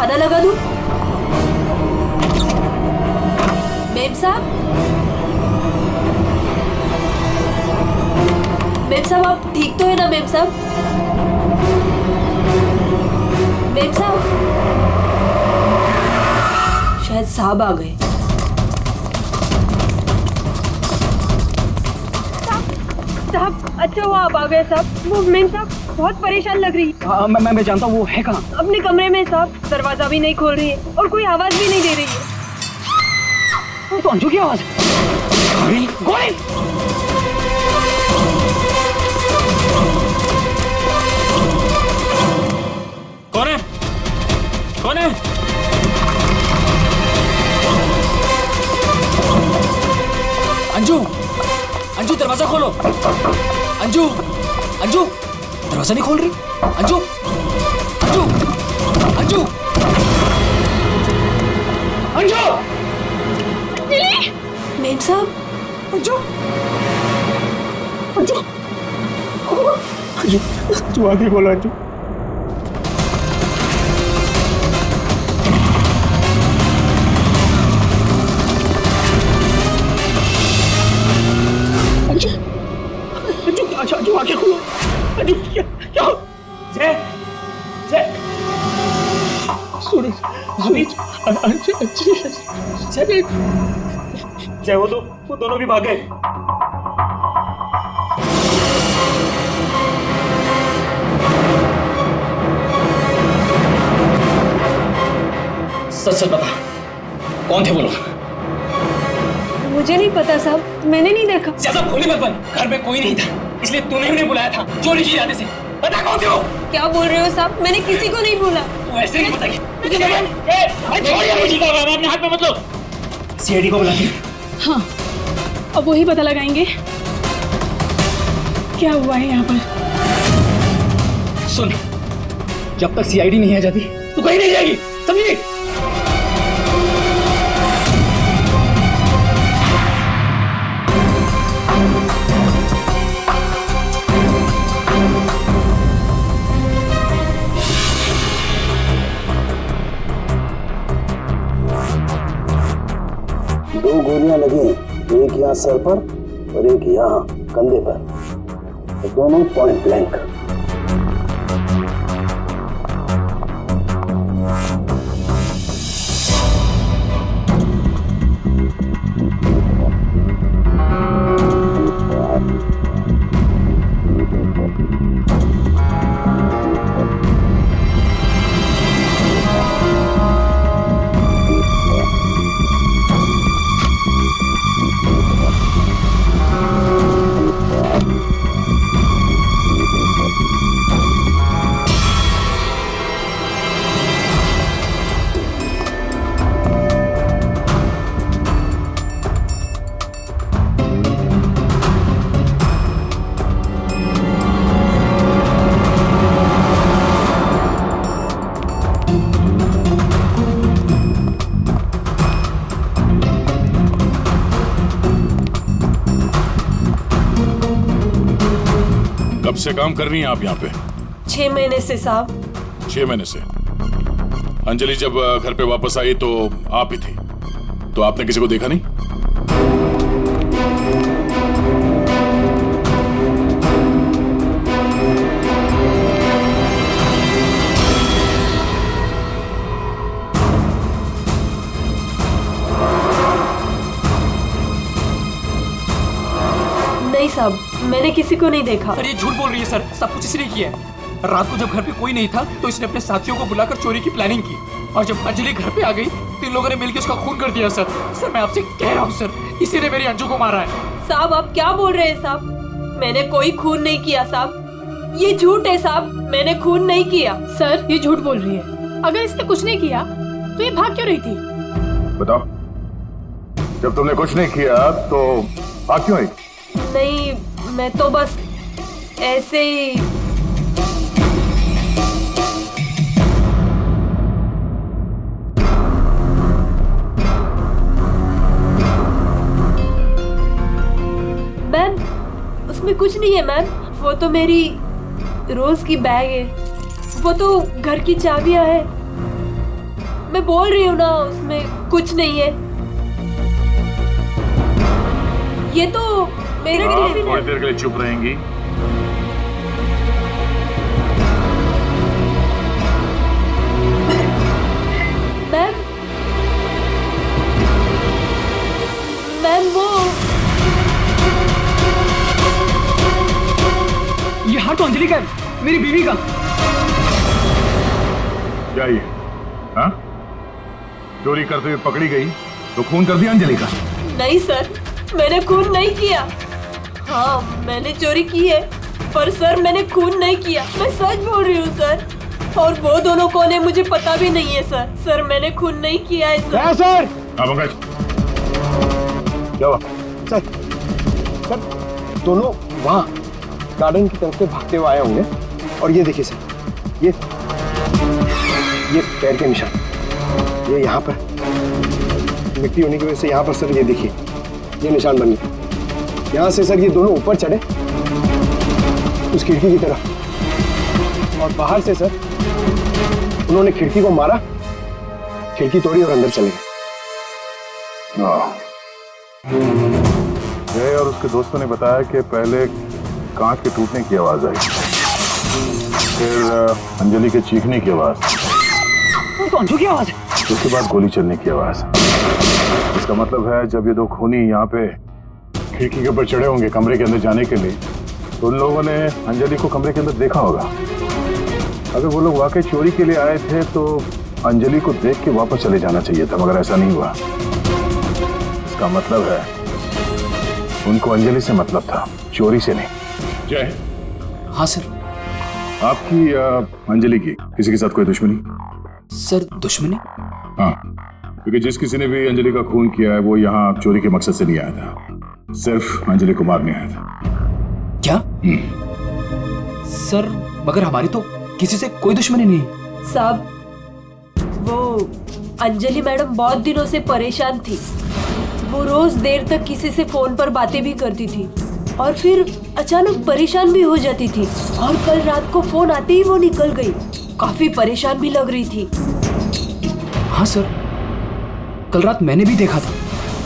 खाना लगा दूं? मेम साहब, मेम साहब आप ठीक तो है ना? मेम साहब, मेम साहब, शायद साहब आ गए। साहब अच्छा हुआ आप आ गए साहब। वो मेम साहब बहुत परेशान लग रही है। हाँ मैं जानता हूँ, वो है कहाँ? अपने कमरे में साहब, दरवाजा भी नहीं खोल रही है और कोई आवाज भी नहीं दे रही है। तो अंजू की आवाज। गोरी, गोरी! कौन है? कौन है? अंजू, अंजू दरवाजा खोलो। अंजू, अंजू दरवाजा नहीं खोल रही। अंजू, अंजू, अंजू, अंजू! मेम साहब, अंजू, अंजू, अंजू, अंजू आगे बोलो अंजू। अंजू आगे खोलो। अंजू क्या? जय, जय, सुनी, सुनी, जय, जय वो दोनों भी भाग गए। सच सच बता, कौन थे वो लोग? मुझे नहीं पता साहब, मैंने नहीं देखा। ज्यादा भोली मत बन, घर में कोई नहीं था इसलिए तूने उन्हें बुलाया था चोरी की इरादे से। बता कौन थे वो? क्या बोल रहे हो साहब? मैंने किसी को नहीं बोला। तू ऐसे नहीं बताएगी। अपने हाथ में मत लो। सीआईडी को बुलाती। हाँ, अब वही पता लगाएंगे क्या हुआ है यहाँ पर। सुन, जब तक सीआईडी नहीं आ जाती तू कहीं नहीं जाएगी, समझी? दो गोलियां लगी, एक यहाँ सर पर और एक यहाँ कंधे पर, तो दोनों पॉइंट ब्लैंक। कब से काम कर रही हैं आप यहाँ पे? 6 महीने से साहब। 6 महीने से। अंजलि जब घर पे वापस आई तो आप ही थी, तो आपने किसी को देखा नहीं? नहीं साहब, मैंने किसी को नहीं देखा। सर ये झूठ बोल रही है सर, सब कुछ इसने किया है। रात को जब घर पे कोई नहीं था तो इसने अपने साथियों को बुलाकर चोरी की प्लानिंग की और जब अंजलि घर पे आ गई तो इन लोगों ने मिलकर उसका खून कर दिया। सर सर मैं आपसे कह रहा हूँ सर, इसी ने मेरी अंजू को मारा है। साहब आप क्या बोल रहे हैं साहब? मैंने कोई खून नहीं किया साहब, ये झूठ है साहब, मैंने खून नहीं किया। सर ये झूठ बोल रही है। अगर इसने कुछ नहीं किया तो ये भाग क्यों रही थी? बताओ, जब तुमने कुछ नहीं किया तो भाग क्यों आई? नहीं, मैं तो बस ऐसे ही। मैम, उसमें कुछ नहीं है मैम, वो तो मेरी रोज की बैग है, वो तो घर की चाबियां है, मैं बोल रही हूँ ना, उसमें कुछ नहीं है। ये तो मेरा आप टिफिन थोड़ी है। देर के लिए चुप रहेंगी? मैम, मैम वो ये हाथ तो अंजलि का है, मेरी बीवी का। क्या ये? हाँ? चोरी करते हुए पकड़ी गई तो खून कर दिया अंजलि का? नहीं सर, मैंने खून नहीं किया। हाँ, मैंने चोरी की है, पर सर मैंने खून नहीं किया। मैं सच बोल रही हूँ सर। और वो दोनों कौन है मुझे पता भी नहीं है सर। सर मैंने खून नहीं किया है सर। सर हाँ पंकज, क्या हुआ? सर दोनों वहाँ गार्डन की तरफ से भागते हुए आए होंगे। और ये देखिए सर, ये पैर के निशान, ये यहाँ पर मिट्टी होने की वजह से यहाँ पर सर ये देखिए ये निशान बन गए। यहाँ से सर ये दोनों ऊपर चढ़े उस खिड़की की तरफ, और बाहर से सर उन्होंने खिड़की को मारा, खिड़की तोड़ी और अंदर चले गए। जय और उसके दोस्तों ने बताया कि पहले कांच के टूटने की आवाज आई, फिर अंजलि के चीखने की आवाज, तो अंजू की आवाज है। उसके बाद गोली चलने की आवाज। इसका मतलब है जब ये दो खूनी यहाँ पे खिड़की के ऊपर चढ़े होंगे कमरे के अंदर जाने के लिए, तो उन लोगों ने अंजलि को कमरे के अंदर देखा होगा। अगर वो लोग वाकई चोरी के लिए आए थे तो अंजलि को देख के वापस चले जाना चाहिए था, मगर ऐसा नहीं हुआ। इसका मतलब है उनको अंजलि से मतलब था, चोरी से नहीं। जय, हाँ सर। आपकी अंजलि की किसी के साथ कोई दुश्मनी? सर दुश्मनी? हाँ, क्योंकि जिस किसी ने भी अंजलि का खून किया है वो यहाँ चोरी के मकसद से नहीं आया था, सिर्फ अंजलि को मारने आया था। क्या? सर मगर हमारी तो किसी से कोई दुश्मनी नहीं। साहब, वो अंजलि मैडम बहुत दिनों से परेशान थी। वो रोज देर तक किसी से फोन पर बातें भी करती थी और फिर अचानक परेशान भी हो जाती थी। और कल रात को फोन आते ही वो निकल गई। काफी परेशान भी लग रही थी। हाँ सर, कल रात मैंने भी देखा था।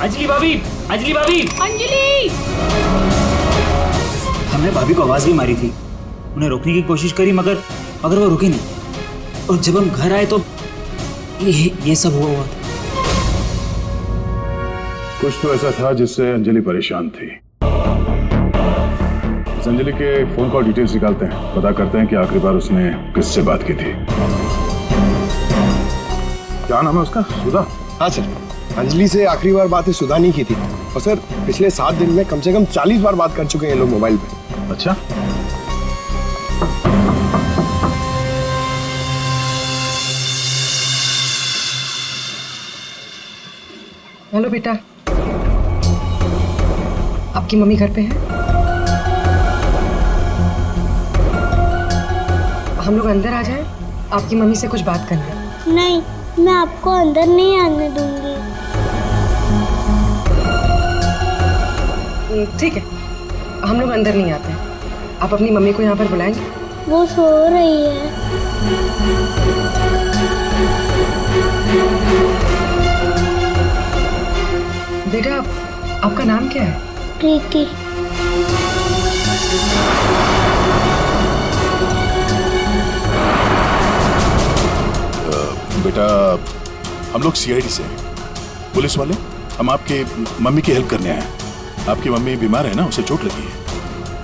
अंजलि भाभी, अंजलि भाभी। अंजलि! हमने भाभी को आवाज भी मारी थी, उन्हें रोकने की कोशिश करी मगर वो रुकी नहीं। और जब हम घर आए तो ये सब हुआ था। कुछ तो ऐसा था जिससे अंजलि परेशान थी। इस अंजलि के फोन कॉल डिटेल्स निकालते हैं, पता करते हैं कि आखिरी बार उसने किससे बात की थी। क्या नाम है उसका? सुधा? हाँ सर, अंजलि से आखिरी बार बात सुधा नहीं की थी। और सर पिछले 7 दिन में कम से कम 40 बार बात कर चुके हैं ये लोग मोबाइल पे। अच्छा, हेलो बेटा, आपकी मम्मी घर पे है? हम लोग अंदर आ जाएं? आपकी मम्मी से कुछ बात करनी है। नहीं, मैं आपको अंदर नहीं आने दूंगी। ठीक है, हम लोग अंदर नहीं आते हैं। आप अपनी मम्मी को यहाँ पर बुलाएंगे? वो सो रही है। बेटा, आपका नाम क्या है? प्रीति। बेटा हम लोग सीआईडी से हैं, पुलिस वाले। हम आपके मम्मी की हेल्प करने आए हैं। आपकी मम्मी बीमार है ना, उसे चोट लगी है।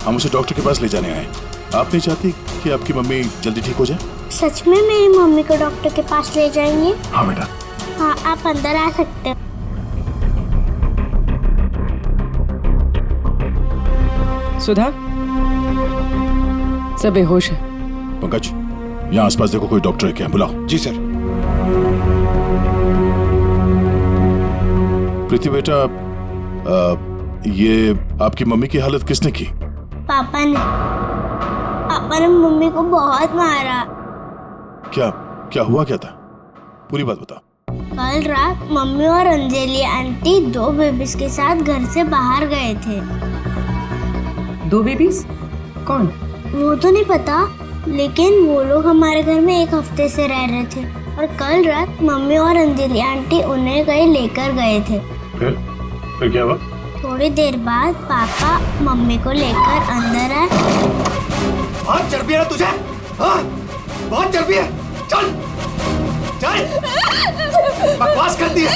हम उसे डॉक्टर के पास ले जाने आए। आप नहीं चाहती कि आपकी मम्मी जल्दी ठीक हो जाए? सच में मेरी मम्मी को डॉक्टर के पास ले जाएंगे? हाँ बेटा। हाँ, आप अंदर आ सकते हैं। सुधा, सब बेहोश है। पंकज, यहाँ आसपास देखो कोई डॉक्टर है क्या? बुलाओ। जी सर। प्रीति बेटा, ये आपकी मम्मी की हालत किसने की? पापा ने मम्मी को बहुत मारा। क्या हुआ क्या था? पूरी बात बता। कल रात मम्मी और अंजलि आंटी 2 बेबीज के साथ घर से बाहर गए थे। 2 बेबीज? कौन? वो तो नहीं पता, लेकिन वो लोग हमारे घर में 1 हफ्ते से रह रहे थे। और कल रात मम्मी और अंजलि आंटी उन्हें कहीं लेकर गए थे। फिर क्या हुआ? थोड़ी देर बाद पापा मम्मी को लेकर अंदर आए। बहुत चर्बी है तुझे, हाँ? बहुत चर्बी है। चल चल, बकवास करती है,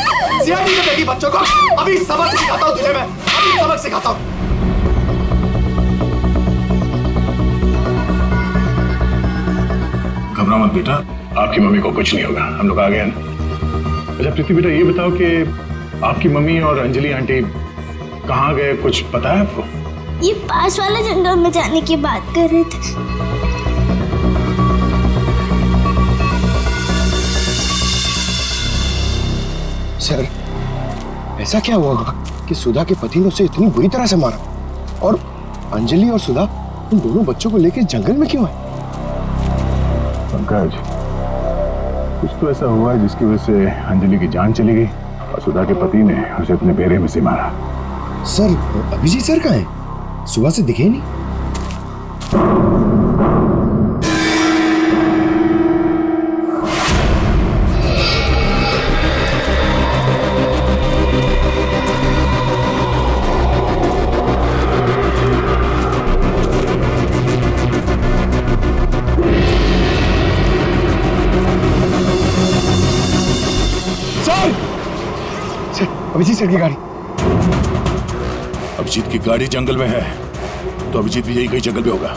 सीआईडी में देगी बच्चों को। अभी सबक सिखाता हूँ तुझे मैं, अभी सबक सिखाता हूँ। घबरा मत बेटा, आपकी मम्मी को कुछ नहीं होगा, हम लोग आ गए हैं। अच्छा प्रीति बेटा, ये बताओ कि आपकी मम्मी और अंजलि आंटी कहाँ गए, कुछ पता है आपको? ये पास वाले जंगल में जाने की बात कर रहे थे। सर, ऐसा क्या हुआ होगा कि सुधा के पति ने उसे इतनी बुरी तरह से मारा, और अंजलि और सुधा उन दोनों बच्चों को लेकर जंगल में क्यों आए? पंकज, कुछ तो ऐसा हुआ है जिसकी वजह से अंजलि की जान चली गई और सुधा के पति ने उसे अपने बेरे में से मारा। सर, अभिजीत सर कहाँ हैं? सुबह से दिखे नहीं। सर, अभिजीत सर की गाड़ी। अभिजीत की गाड़ी जंगल में है, तो अभिजीत भी यही कहीं जंगल में होगा।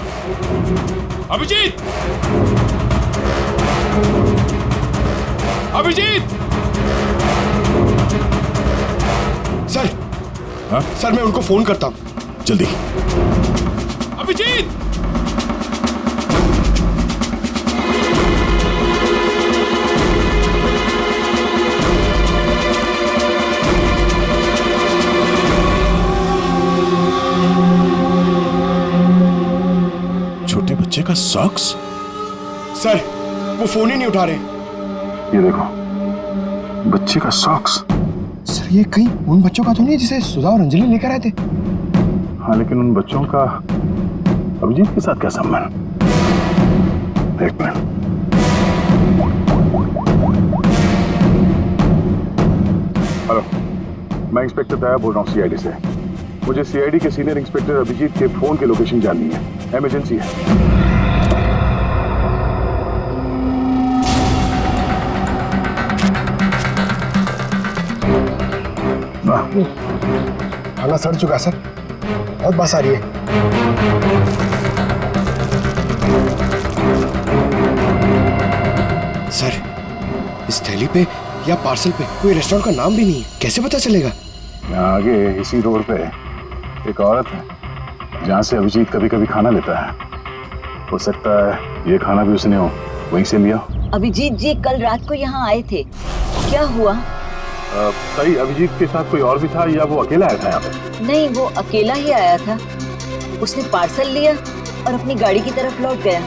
अभिजीत! अभिजीत! सर, हाँ? सर मैं उनको फोन करता हूँ। जल्दी। अभिजीत! छोटे बच्चे का सॉक्स? सर, वो फोन ही नहीं उठा रहे। ये देखो, बच्चे का सॉक्स। सर, ये कहीं उन बच्चों का तो नहीं जिसे सुधा और अंजलि लेकर आए थे? हाँ, लेकिन उन बच्चों का अभिजीत के साथ क्या संबंध? एक मिनट। हेलो, मैं इंस्पेक्टर दया बोल रहा हूँ सीआईडी से। मुझे सीआईडी के सीनियर इंस्पेक्टर अभिजीत के फोन की लोकेशन जाननी है, इमरजेंसी है। खाना सड़ चुका सर, बहुत बस आ रही है। सर, इस थैली पे या पार्सल पे कोई रेस्टोरेंट का नाम भी नहीं है, कैसे पता चलेगा? यहाँ आगे इसी रोड पे एक औरत है जहाँ से अभिजीत कभी कभी खाना लेता है। हो सकता है ये खाना भी उसने हो वहीं से लिया। अभिजीत जी कल रात को यहाँ आए थे, क्या हुआ? सही, अभिजीत के साथ कोई और भी था या वो अकेला आया था यहाँ पे? नहीं, वो अकेला ही आया था। उसने पार्सल लिया और अपनी गाड़ी की तरफ लौट गया।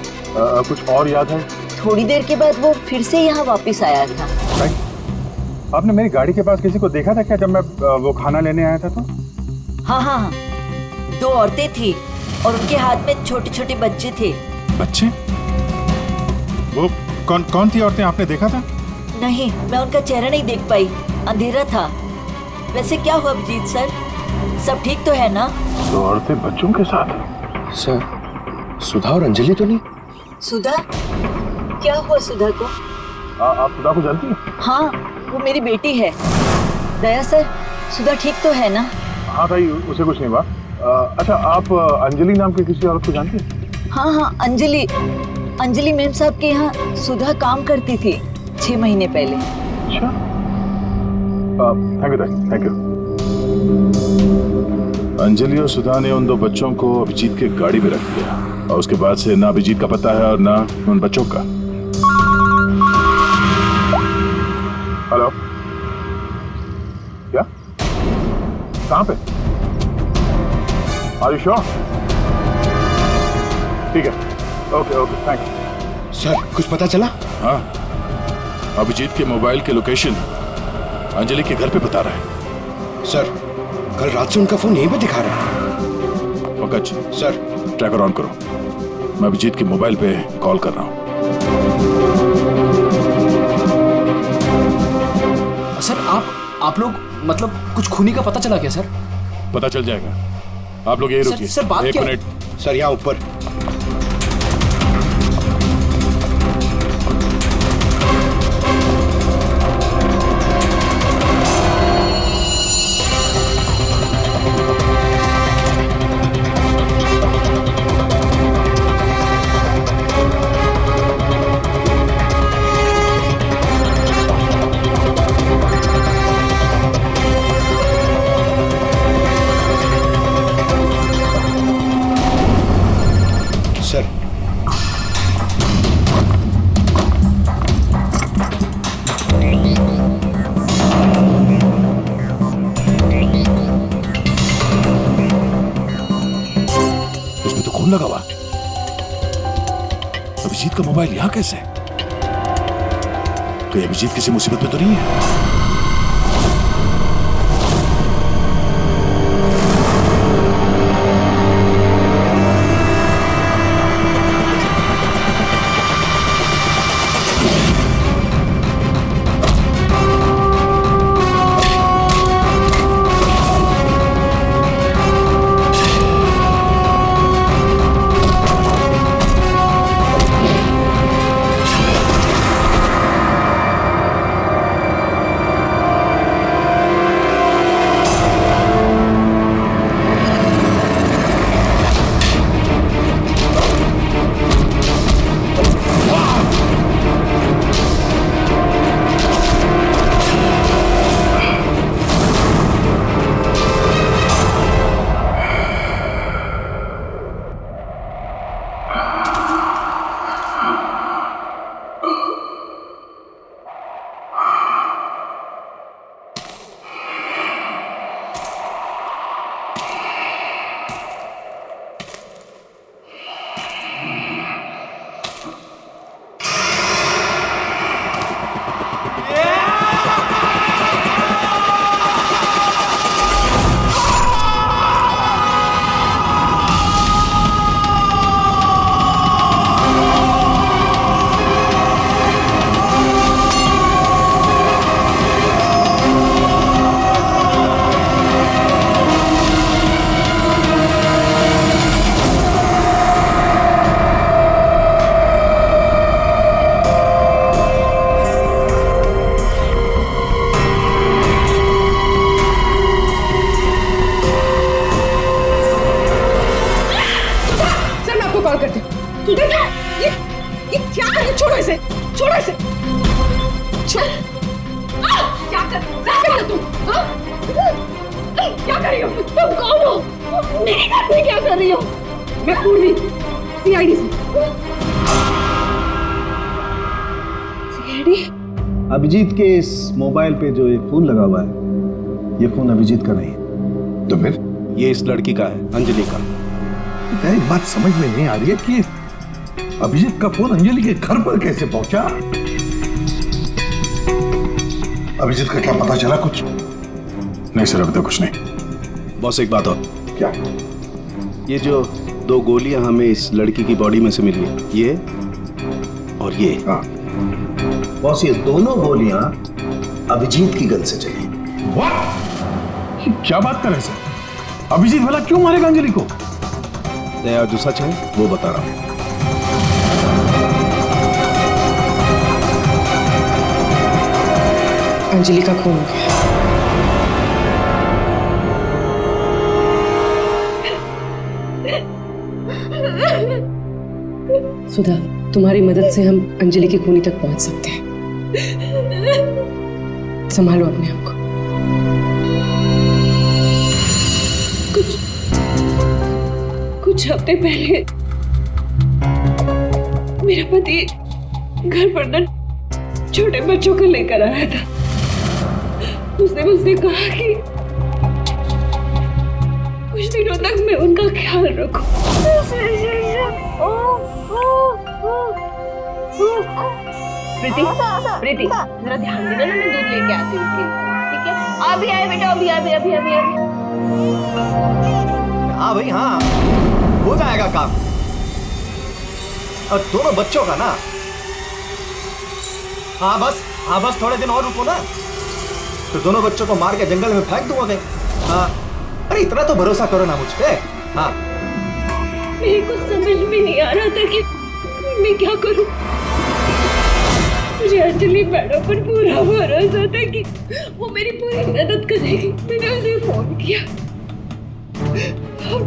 कुछ और याद है? थोड़ी देर के बाद वो फिर से यहाँ वापस आया था। आपने मेरी गाड़ी के पास किसी को देखा था क्या जब मैं वो खाना लेने आया था तो? हाँ हाँ, 2 औरतें थी और उनके हाथ में छोटे छोटे बच्चे थे। बच्चे? वो कौन थी औरतें, आपने देखा था? नहीं, मैं उनका चेहरा नहीं देख पाई, अंधेरा था। वैसे क्या हुआ अभिजीत सर, सब ठीक तो है ना? 2 औरतें बच्चों के साथ? सर, सुधा और अंजलि तो नहीं? सुधा? क्या हुआ सुधा को? आप सुधा को जानती हैं? हाँ, वो मेरी बेटी है। दया सर, सुधा ठीक तो है ना? हाँ भाई, उसे कुछ नहीं हुआ। अच्छा, आप अंजलि नाम की किसी औरत को जानती हैं? हाँ हाँ, अंजलि मैम साहब के यहाँ सुधा काम करती थी 6 महीने पहले। अच्छा, थैंक यू। अंजलि और सुधा ने उन 2 बच्चों को अभिजीत के गाड़ी में रख दिया और उसके बाद से ना अभिजीत का पता है और ना उन बच्चों का। हेलो, क्या? कहाँ पे? Are you sure? ठीक है, ओके, थैंक यू। सर, कुछ पता चला? हाँ, अभिजीत के मोबाइल के लोकेशन अंजलि के घर पे बता रहा है। सर, कल रात से उनका फोन यहीं पे दिखा रहा है। पंकज सर, ट्रैकर ऑन करो, मैं अभिजीत के मोबाइल पे कॉल कर रहा हूँ। आप लोग मतलब कुछ खूनी का पता चला क्या सर? पता चल जाएगा, आप लोग यही रुकिए। सर बात एक क्या? मिनट सर यहाँ ऊपर। सर इसमें तो खून लगा हुआ। अभिजीत का मोबाइल यहाँ कैसे? कहीं अभिजीत किसी मुसीबत में तो नहीं है? क्या कर रही हो? तुम कौन हो? मेरे घर में क्या कर रही हो? मैं पूर्वी, सीआईडी से। सीआईडी? अभिजीत के इस मोबाइल पे जो एक फोन लगा हुआ है, ये फोन अभिजीत का नहीं है। तो फिर? ये इस लड़की का है, अंजलि का। एक बात समझ में नहीं आ रही है कि अभिजीत का फोन अंजलि के घर पर कैसे पहुंचा? अभिजीत का क्या पता चला कुछ? नहीं सर, अभी तो कुछ नहीं। बॉस एक बात और। क्या? ये जो 2 गोलियां हमें इस लड़की की बॉडी में से मिली, ये और ये। हाँ। बॉस ये दोनों गोलियां अभिजीत की गन से चली। What? क्या बात कर रहे हैं सर? अभिजीत भला क्यों मारेगा अंजलि को? दया जो सच है वो बता रहा हूं। अंजलि का खून हो गया। सुधा, तुम्हारी मदद से हम अंजलि की खूनी तक पहुंच सकते हैं। संभालो अपने आप को। कुछ हफ्ते पहले मेरा पति घर पर न छोटे बच्चों को लेकर आया था। उसने मुझसे कहा कि कुछ दिनों तक मैं उनका ख्याल रखूं। प्रीति, प्रीति, जरा ध्यान देना ना, मैं दूध लेके आती हूँ, ठीक है? अभी आए बेटा, अभी अभी। हाँ भाई हाँ, हो जाएगा काम। और दोनों बच्चों का ना। हाँ बस थोड़े दिन और रुको ना। तो दोनों बच्चों को मार के जंगल में फेंक दूंगा कहीं। हाँ, अरे इतना तो भरोसा करो ना मुझ पे। हाँ, मेरे को समझ में नहीं आ रहा था कि मैं क्या करूं। मुझे अंजलि मैडम पर पूरा भरोसा था कि वो मेरी पूरी मदद करेगी। मैंने उसे फोन किया और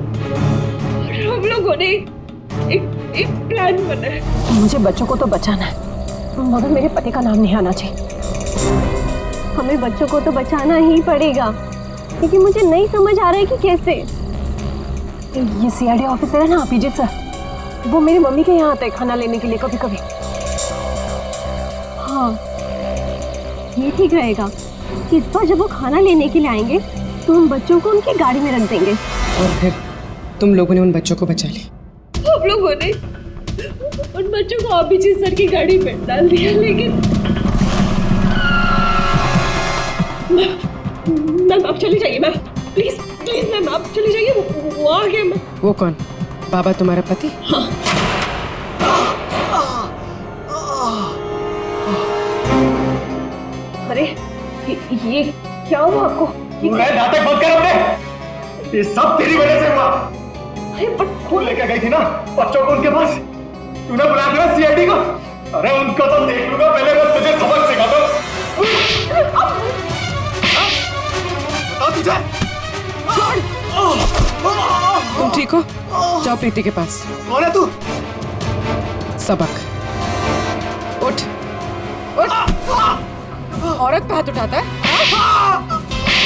हम लोगों ने एक प्लान बनाया। मुझे बच्चों को तो बचाना है, मगर मेरे पति का नाम नहीं आना चाहिए। हमें बच्चों को तो बचाना ही पड़ेगा, लेकिन मुझे नहीं समझ आ रहा है कि कैसे। ये सीआईडी ऑफिसर है ना अभिजीत सर, वो मेरी मम्मी के यहाँ आते हैं खाना लेने के लिए कभी कभी। हाँ, ये ठीक रहेगा कि इस बार जब वो खाना लेने के लिए आएंगे तो हम बच्चों को उनकी गाड़ी में रख देंगे। और फिर तुम लोगों ने उन बच्चों को बचा लिया। हम लोगों ने उन बच्चों को अभिजीत सर की गाड़ी में डाल दिया, लेकिन मैम आप चली जाइए। मैम प्लीज प्लीज मैम आप चली जाइए, वो आ गया। मैम वो कौन? बाबा तुम्हारा पति? हाँ। अरे ये क्या हुआ आपको? मैं नाटक बंद कर अपने, ये सब तेरी वजह से हुआ। अरे बट तू लेकर गई थी ना बच्चों को उनके पास, तूने बुला लिया सीआईडी को। अरे उनको तो देख लूंगा, पहले मैं तुझे सबक सिखाता हूं। बताओ तुझे। तुम ठीक हो? जाओ प्रीति के पास। कौन है तू? सबक। उठ उठ। औरत पे हाथ उठाता है?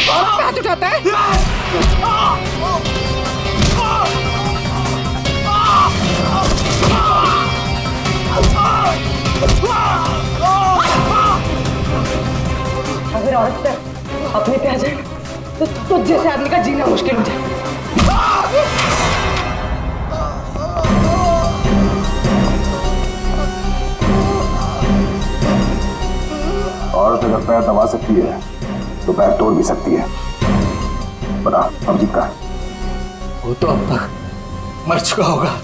औरत पे हाथ उठाता है? अगर औरत पे अपने पे आ जाए तो जैसे आदमी का जीना मुश्किल हो जाए। औरत अगर पैर दबा सकती है तो पैर तोड़ भी सकती है। बता अभिजीत का? वो तो अब तक मर चुका होगा।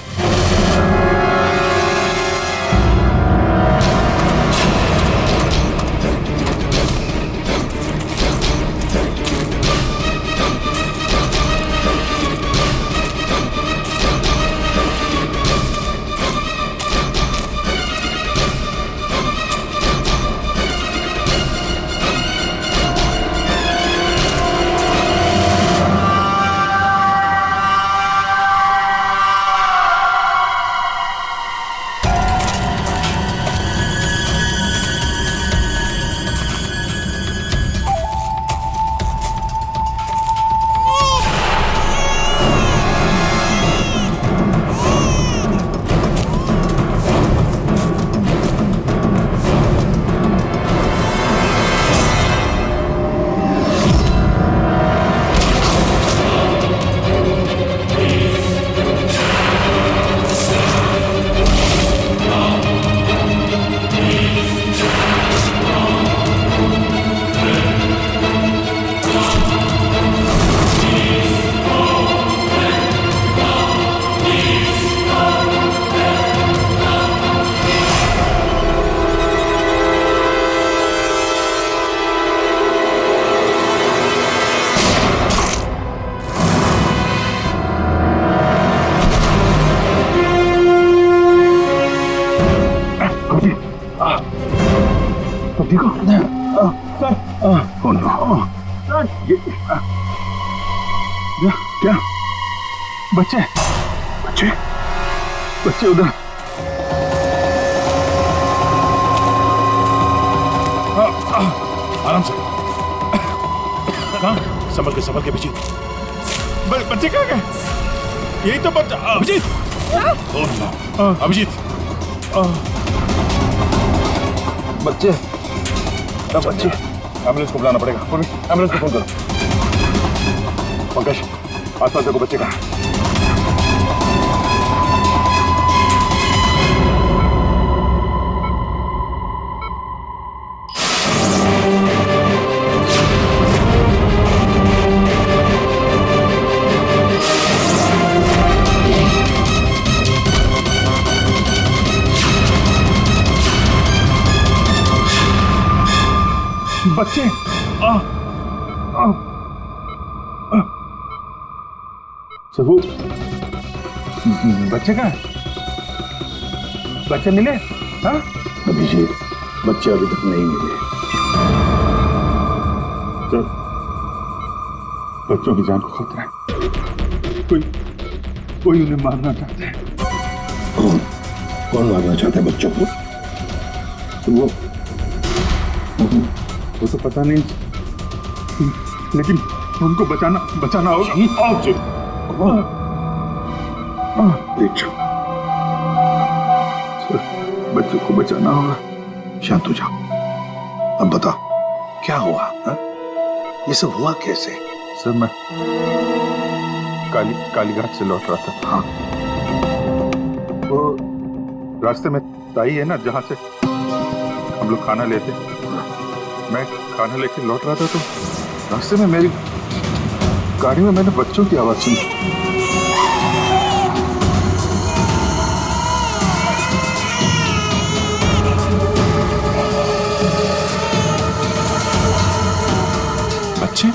क्या बच्चे बच्चे बच्चे उधर? आराम से। कहाँ? संभल के अभिजीत। बच्चे कहाँ गए? यही तो बच्चा। अभिजीत, अभिजीत, बच्चे बच्चे। एम्बुलेंस को बुलाना पड़ेगा। एम्बुलेंस को फोन करो। पंकज, आसपास देखो बच्चे कहाँ। बच्चे सर वो बच्चे कहाँ है? बच्चे मिले? हाँ? अभिजीत, बच्चे अभी तक नहीं मिले। सर, बच्चों की जान को खतरा है। कोई उन्हें मारना चाहता है। कौन मारना चाहता है बच्चों को? वो तो पता नहीं, लेकिन उनको बचाना होगा। आओ जी। देख, बच्चों को बचाना होगा। शांत हो जाओ। अब बताओ क्या हुआ? हा? ये सब हुआ कैसे? सर मैं कालीघाट से लौट रहा था। हाँ। वो रास्ते में ताई है ना, जहाँ से हम लोग खाना लेते, मैं खाना लेके लौट रहा था तो रास्ते में मेरी गाड़ी में मैंने बच्चों की आवाज सुनी। बच्चे?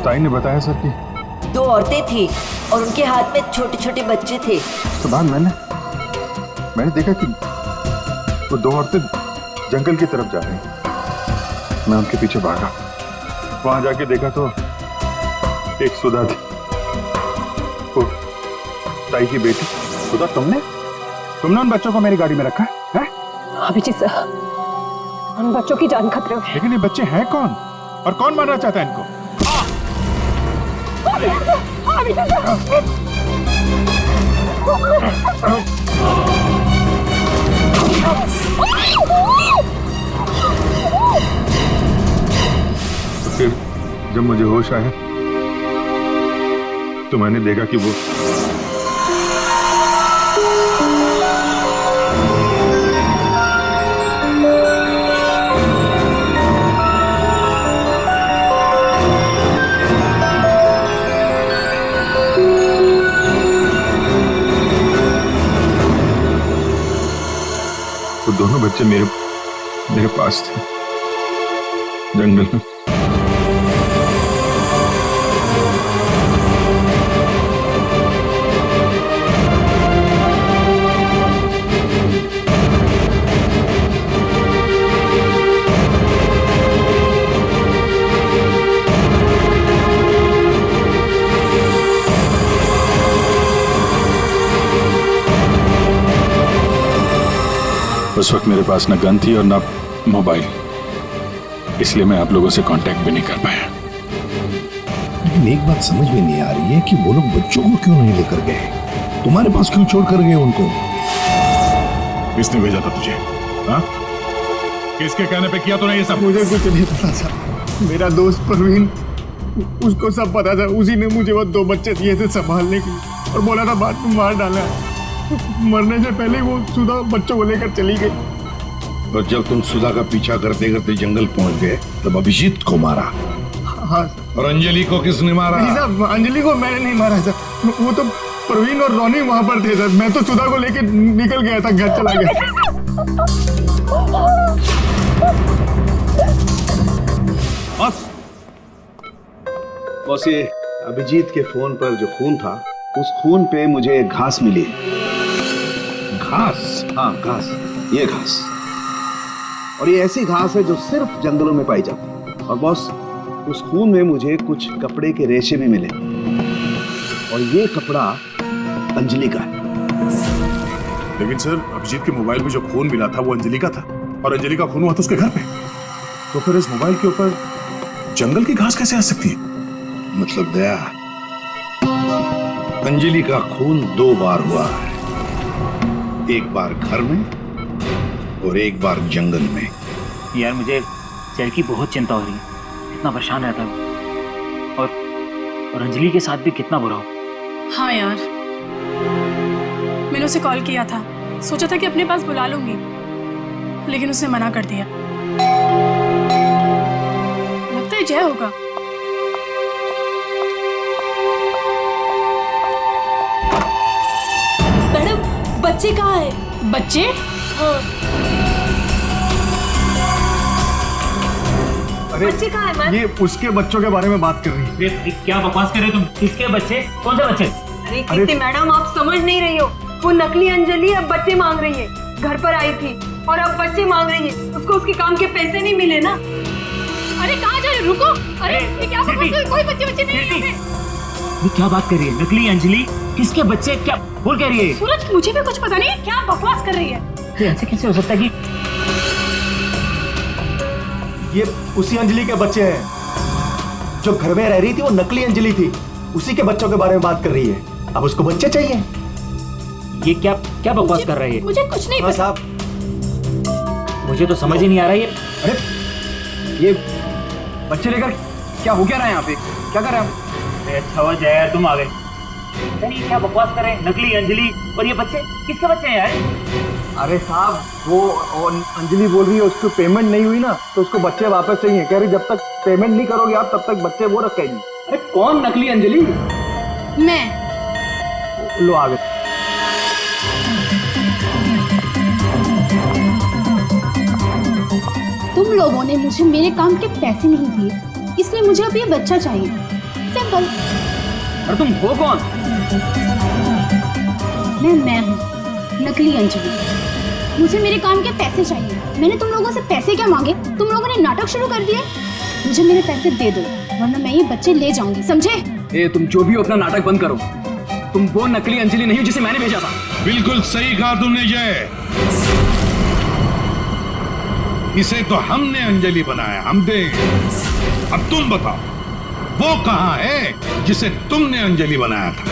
ताई ने बताया सर कि 2 औरतें थी और उनके हाथ में छोटे छोटे बच्चे थे। तो बाद मैंने देखा कि वो 2 औरतें जंगल की तरफ जा रही हैं। मैं उनके पीछे भागा। वहां जाके देखा तो एक सुधा थी, वो ताई की बेटी। सुधा, तुमने उन बच्चों को मेरी गाड़ी में रखा है? अभिजीत सर, उन बच्चों की जान खतरे में। लेकिन ये बच्चे हैं कौन और कौन मारना चाहता है इनको? तो फिर जब मुझे होश आया तो मैंने देखा कि वो दोनों बच्चे मेरे पास थे जंगल में। उस वक्त मेरे पास न गन थी और न मोबाइल, इसलिए मैं आप लोगों से कांटेक्ट भी नहीं कर पाया। लेकिन एक बात समझ में नहीं आ रही है कि वो लोग बच्चों को क्यों नहीं लेकर गए? तुम्हारे पास क्यों छोड़ कर गए उनको? किसने भेजा था तुझे? हाँ? किसके कहने पे किया तूने ये सब? मुझे कुछ नहीं पता था। मेरा दोस्त परवीन, उसको सब पता था। उसी ने मुझे वो 2 बच्चे दिए थे संभालने के लिए और बोला था बाद में मार डाला है। मरने से पहले वो सुधा बच्चों को लेकर चली गई। और जब तुम सुधा का पीछा करते करते जंगल पहुंच गए तब अभिजीत को मारा? हाँ। और अंजलि को किसने मारा? नहीं साहब, अंजलि को मैंने नहीं मारा था। वो तो परवीन और रोनी वहां पर थे सर। मैं तो सुधा को लेकर निकल गया था, घर चला गया। बस ये अभिजीत के फोन पर जो खून था, उस खून पे मुझे घास मिली। घास? हाँ, घास। ये घास, और ये ऐसी घास है जो सिर्फ जंगलों में पाई जाती है। और बॉस, उस खून में मुझे कुछ कपड़े के रेशे भी मिले, और ये कपड़ा अंजलि का है। लेकिन सर, अभिजीत के मोबाइल में जो खून मिला था वो अंजलि का था, और अंजलि का खून हुआ था उसके घर पे। तो फिर इस मोबाइल के ऊपर जंगल की घास कैसे आ सकती है? मतलब दया, अंजलि का खून 2 बार हुआ है, एक बार घर में और एक बार जंगल में। यार मुझे सर की बहुत चिंता हो रही है, कितना परेशान रहता है और अंजलि के साथ भी कितना बुरा हो। हाँ यार, मैंने उसे कॉल किया था, सोचा था कि अपने पास बुला लूंगी, लेकिन उसने मना कर दिया। लगता है जय होगा। मैडम, बच्चे कहाँ हैं? बच्चे? हाँ। अरे बच्चे कहाँ है? ये उसके बच्चों के बारे में बात कर रही है। क्या बकवास कर रहे हो तुम? किसके बच्चे? कौन से बच्चे? अरे कीर्ति मैडम, आप समझ नहीं रही हो। वो नकली अंजलि अब बच्चे मांग रही है। घर पर आई थी और अब बच्चे मांग रही है। उसको उसके काम के पैसे नहीं मिले ना। अरे कहाँ जा रहे हो? रुको। अरे ये क्या बकवास कर रही हो? कोई बच्चे नहीं है यहाँ पे। ये क्या बात कर रही है? नकली अंजलि? किसके बच्चे? क्या बोल कह रही है? सूरज, मुझे भी कुछ पता नहीं है। क्या बकवास कर रही है? ये ऐसे कैसे हो सकता है कि ये उसी अंजलि के बच्चे हैं जो घर में रह रही थी। वो नकली अंजलि थी। उसी के बच्चों के बारे में बात कर रही है। अब उसको बच्चे चाहिए। ये क्या क्या बकवास कर रही है? मुझे कुछ नहीं हाँ पता। साहब, मुझे तो समझ ही नहीं आ रहा ये। अरे ये बच्चे लेकर क्या हो क्या रहा है यहाँ पे? क्या कर रहे हैं आप? अच्छा हुआ जया यार तुम आ गए। अरे क्या बकवास कर रहे हैं? नकली अंजलि और ये बच्चे किसके बच्चे हैं यार? अरे साहब, वो अंजलि बोल रही है उसको पेमेंट नहीं हुई ना, तो उसको बच्चे वापस चाहिए। कह रही जब तक पेमेंट नहीं करोगे आप तब तक बच्चे वो रखेगी। अरे कौन नकली अंजलि? मैं। लो आ गए। तुम लोगों ने मुझे मेरे काम के पैसे नहीं दिए, इसलिए मुझे अब ये बच्चा चाहिए। सिंपल। और तुम हो कौन? मैं हूँ नकली अंजलि। मुझे मेरे काम के पैसे चाहिए। मैंने तुम लोगों से पैसे क्या मांगे? तुम लोगों ने नाटक शुरू कर दिए। मुझे मेरे पैसे दे दो, वरना मैं ये बच्चे ले जाऊंगी, समझे? ए, तुम जो भी हो अपना नाटक बंद करो। तुम वो नकली अंजलि नहीं हो जिसे मैंने भेजा था। बिल्कुल सही कहा तुमने जय। इसे तो हमने अंजलि बनाया, हम देंगे। अब तुम बताओ वो कहां है जिसे तुमने अंजलि बनाया था?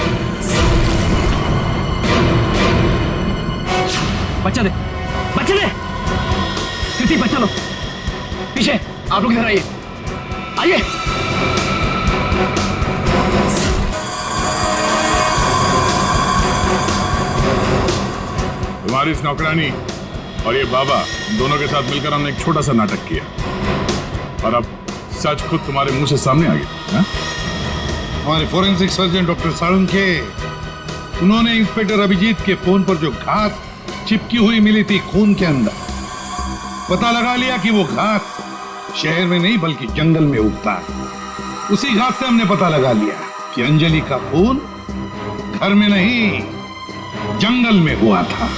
बच्चा दे, बच्चा दे। कृति बच्चा लो। पीछे आप लोग इधर आइए, आइए। तुम्हारी इस नौकरानी और ये बाबा दोनों के साथ मिलकर हमने एक छोटा सा नाटक किया और अब सच खुद तुम्हारे मुंह से सामने आ गया। हमारे फोरेंसिक सर्जन डॉक्टर साळुंखे, उन्होंने इंस्पेक्टर अभिजीत के फोन पर जो घास चिपकी हुई मिली थी खून के अंदर, पता लगा लिया कि वो घास शहर में नहीं बल्कि जंगल में उगता है। उसी घास से हमने पता लगा लिया कि अंजलि का खून घर में नहीं जंगल में हुआ था।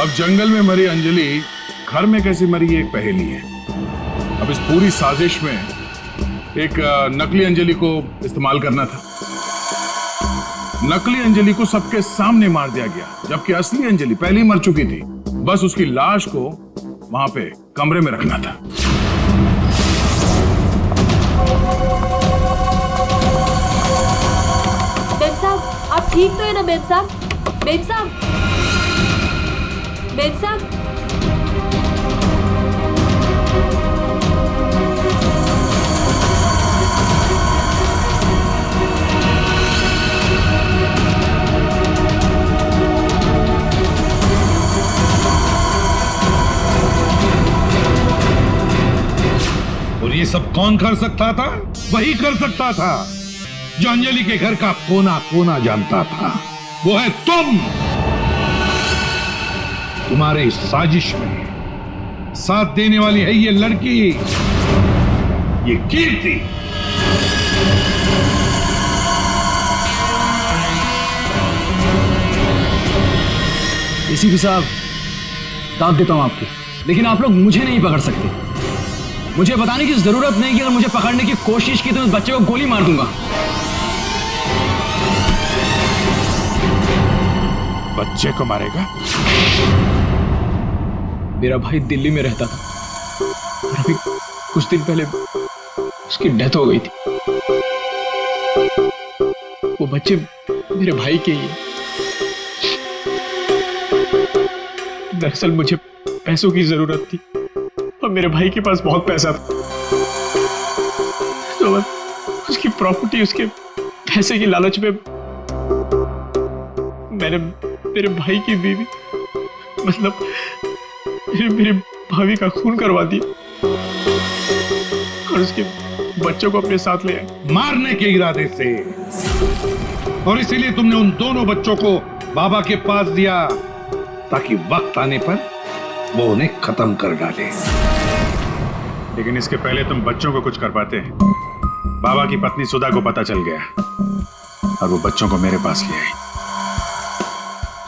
अब जंगल में मरी अंजलि घर में कैसे मरी ये एक पहेली है। अब इस पूरी साजिश में एक नकली अंजलि को इस्तेमाल करना था। नकली अंजलि को सबके सामने मार दिया गया, जबकि असली अंजलि पहले ही मर चुकी थी। बस उसकी लाश को वहां पे कमरे में रखना था। बेब साहब, आप ठीक तो है ना बेब साहब? बेब साहब, बेब साहब। और ये सब कौन कर सकता था? वही कर सकता था जो अंजलि के घर का कोना कोना जानता था। वो है तुम। तुम्हारे इस साजिश में साथ देने वाली है ये लड़की, ये कीर्ति। एसीपी साहब, दाद देता हूं आपकी, लेकिन आप लोग मुझे नहीं पकड़ सकते। मुझे बताने की जरूरत नहीं कि अगर मुझे पकड़ने की कोशिश की तो उस बच्चे को गोली मार दूंगा। बच्चे को मारेगा? मेरा भाई दिल्ली में रहता था और अभी कुछ दिन पहले उसकी डेथ हो गई थी। वो बच्चे मेरे भाई के ही हैं। दरअसल मुझे पैसों की जरूरत थी और मेरे भाई के पास बहुत पैसा था, तो उसकी प्रॉपर्टी, उसके पैसे की लालच में मैंने मेरे भाई की बीवी, मतलब मेरी भाभी का खून करवा दिया और उसके बच्चों को अपने साथ ले आए मारने के इरादे से। और इसीलिए तुमने उन दोनों बच्चों को बाबा के पास दिया ताकि वक्त आने पर वो उन्हें खत्म कर डाले। लेकिन इसके पहले तुम बच्चों को कुछ कर पाते। बाबा की पत्नी सुधा को पता चल गया और वो बच्चों को मेरे पास ले आई।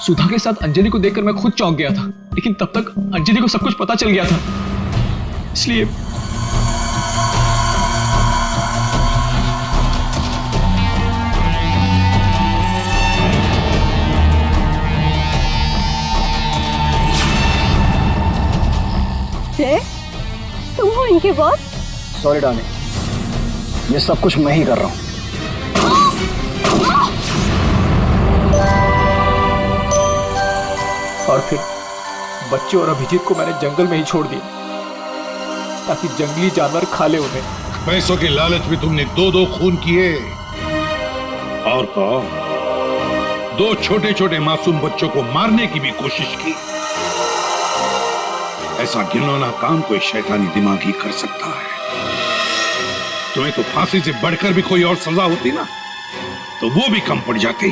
सुधा के साथ अंजलि को देखकर मैं खुद चौंक गया था, लेकिन तब तक अंजलि को सब कुछ पता चल गया था, इसलिए तुम हो इनके बॉस? सॉरी डार्लिंग, ये सब कुछ मैं ही कर रहा हूँ। और फिर बच्चे और अभिजीत को मैंने जंगल में ही छोड़ दिया ताकि जंगली जानवर खा ले उन्हें। पैसों के लालच में तुमने दो खून किए और तो दो छोटे छोटे मासूम बच्चों को मारने की भी कोशिश की। ऐसा घिनौना काम कोई शैतानी दिमाग ही कर सकता है। तुम्हें तो फांसी से बढ़कर भी कोई और सजा होती ना तो वो भी कम पड़ जाती।